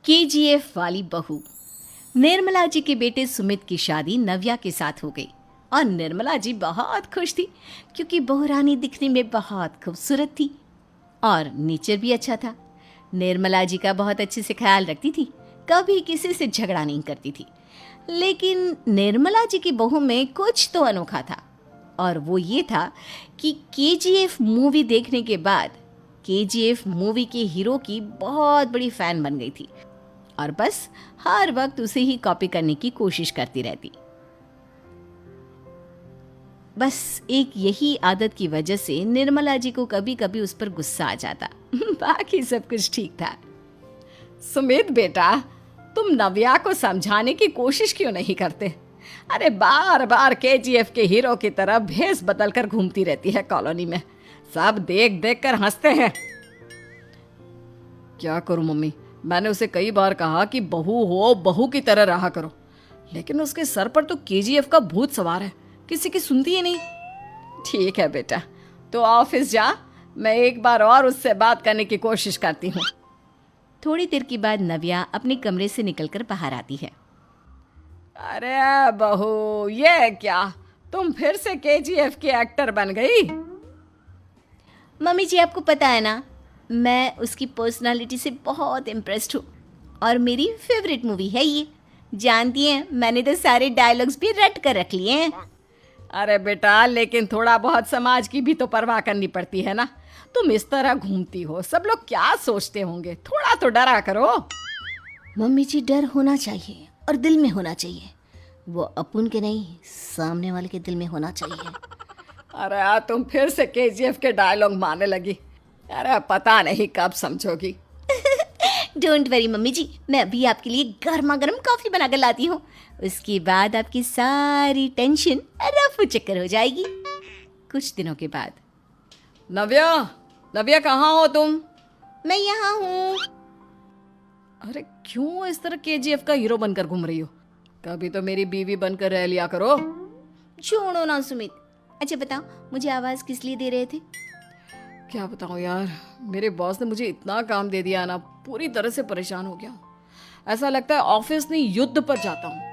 KGF वाली बहू। निर्मला जी के बेटे सुमित की शादी नव्या के साथ हो गई और निर्मला जी बहुत खुश थी क्योंकि बहू रानी दिखने में बहुत खूबसूरत थी और नेचर भी अच्छा था। निर्मला जी का बहुत अच्छे से ख्याल रखती थी, कभी किसी से झगड़ा नहीं करती थी। लेकिन निर्मला जी की बहू में कुछ तो अनोखा था और वो ये था कि केजीएफ मूवी देखने के बाद केजीएफ मूवी के हीरो की बहुत बड़ी फ़ैन बन गई थी और बस हर वक्त उसे ही कॉपी करने की कोशिश करती रहती। बस एक यही आदत की वजह से निर्मला जी को कभी कभी उस पर गुस्सा आ जाता। बाकी सब कुछ ठीक था। सुमित बेटा, तुम नव्या को समझाने की कोशिश क्यों नहीं करते? अरे बार बार केजीएफ के हीरो की तरह भेस बदल कर घूमती रहती है कॉलोनी में। सब देख देख कर हंसते हैं। क्या करूं मम्मी, मैंने उसे कई बार कहा कि बहू हो, बहू की तरह रहा करो, लेकिन उसके सर पर तो केजीएफ का भूत सवार है, किसी की सुनती ही नहीं। ठीक है बेटा, तो ऑफिस जा, मैं एक बार और उससे बात करने की कोशिश करती हूँ। थोड़ी देर के बाद नव्या अपने कमरे से निकलकर बाहर आती है। अरे बहू, ये क्या, तुम फिर से केजीएफ की एक्टर बन गई? मम्मी जी, आपको पता है ना, मैं उसकी पर्सनालिटी से बहुत इम्प्रेस्ड हूँ और मेरी फेवरेट मूवी है ये। जानती हैं, मैंने तो सारे डायलॉग्स भी रट कर रख लिए हैं। अरे बेटा, लेकिन थोड़ा बहुत समाज की भी तो परवाह करनी पड़ती है ना। तुम इस तरह घूमती हो, सब लोग क्या सोचते होंगे, थोड़ा तो डरा करो। मम्मी जी, डर होना चाहिए और दिल में होना चाहिए। वो अपुन के नहीं, सामने वाले के दिल में होना चाहिए। अरे तुम फिर से केजीएफ के डायलॉग मारने लगी। अरे पता नहीं कब समझोगी। डोंट वरी मम्मी जी, मैं अभी आपके लिए गर्मा गर्म कॉफ़ी बना कर लाती हूँ। उसके बाद आपकी सारी टेंशन रफू चक्कर हो जाएगी। कुछ दिनों के बाद। नव्या, नव्या कहाँ हो तुम? मैं यहाँ हूँ। अरे क्यों इस तरह केजीएफ का हीरो बनकर घूम रही हो? कभी तो मेरी बीवी बनकर रह लिया करो। छोड़ो ना सुमित। अच्छा बताओ, मुझे आवाज़ किस लिए दे रहे थे? क्या बताऊँ यार, मेरे बॉस ने मुझे इतना काम दे दिया ना, पूरी तरह से परेशान हो गया हूँ। ऐसा लगता है ऑफिस नहीं, युद्ध पर जाता हूँ।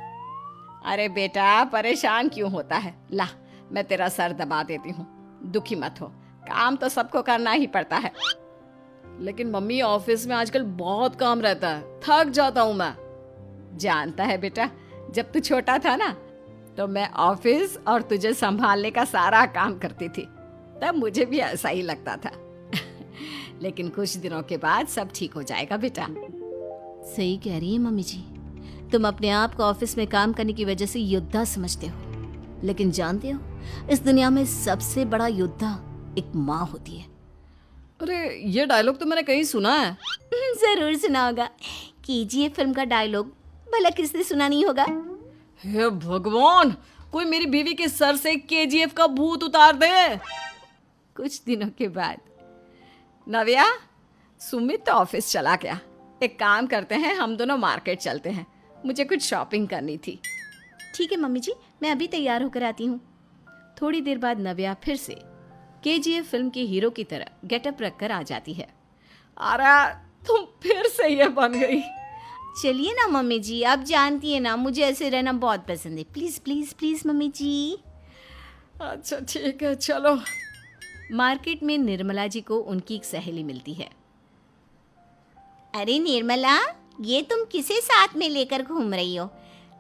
अरे बेटा, परेशान क्यों होता है? ला, मैं तेरा सर दबा देती हूँ, दुखी मत हो। काम तो सबको करना ही पड़ता है। लेकिन मम्मी, ऑफिस में आजकल बहुत काम रहता है, थक जाता हूँ मैं। जानता है बेटा, जब तू छोटा था ना, तो मैं ऑफिस और तुझे संभालने का सारा काम करती थी, तब मुझे भी ऐसा ही लगता था। लेकिन कुछ दिनों के बाद सब ठीक हो जाएगा बेटा। सही कह रही है मम्मी जी, तुम अपने आप को ऑफिस में काम करने की वजह से योद्धा समझते हो, लेकिन जानते हो, इस दुनिया में सबसे बड़ा योद्धा एक माँ होती है। अरे ये डायलॉग तो मैंने कहीं सुना है। जरूर सुना होगा। केजीएफ फिल्म का डायलॉग भला किसने सुना नहीं होगा? हे भगवान, कोई मेरी बीवी के सर से केजीएफ का भूत उतार दे। कुछ दिनों के बाद। नव्या, सुमित तो ऑफिस चला गया। एक काम करते हैं, हम दोनों मार्केट चलते हैं, मुझे कुछ शॉपिंग करनी थी। ठीक है मम्मी जी, मैं अभी तैयार होकर आती हूँ। थोड़ी देर बाद नव्या फिर से केजीएफ फिल्म के हीरो की तरह गेटअप रखकर आ जाती है। अरे तुम फिर से ये बन गई। चलिए ना मम्मी जी, आप जानती है ना, मुझे ऐसे रहना बहुत पसंद है। प्लीज प्लीज प्लीज मम्मी जी। अच्छा ठीक है, चलो। मार्केट में निर्मला जी को उनकी एक सहेली मिलती है। अरे निर्मला, ये तुम किसे साथ में लेकर घूम रही हो?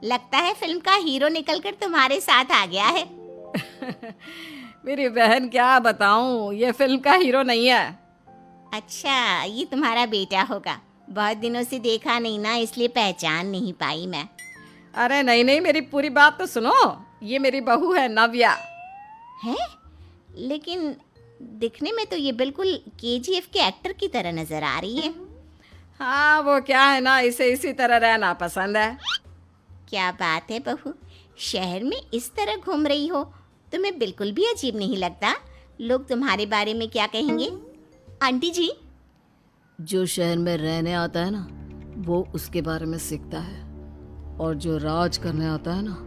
लगता है फिल्म का हीरो निकलकर तुम्हारे साथ आ गया है। मेरी बहन, क्या बताऊं, ये फिल्म का हीरो नहीं है। अच्छा, ये तुम्हारा बेटा होगा। बहुत दिनों से देखा नहीं ना, इसलिए पहचान नहीं पाई मैं। अरे नहीं नहीं, मेरी पूरी बात तो सुनो। ये मेरी बहू है नव्या। है? लेकिन दिखने में तो ये बिल्कुल केजीएफ के एक्टर की तरह नजर आ रही है। हाँ, वो क्या है ना, इसे इसी तरह रहना पसंद है। क्या बात है बहू, शहर में इस तरह घूम रही हो, तुम्हें बिल्कुल भी अजीब नहीं लगता? लोग तुम्हारे बारे में क्या कहेंगे? आंटी जी, जो शहर में रहने आता है ना, वो उसके बारे में सीखता है, और जो राज करने आता है ना,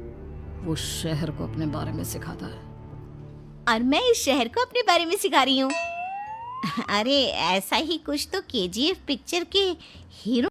वो शहर को अपने बारे में सिखाता है। और मैं इस शहर को अपने बारे में सिखा रही हूँ। अरे ऐसा ही कुछ तो केजीएफ पिक्चर के हीरो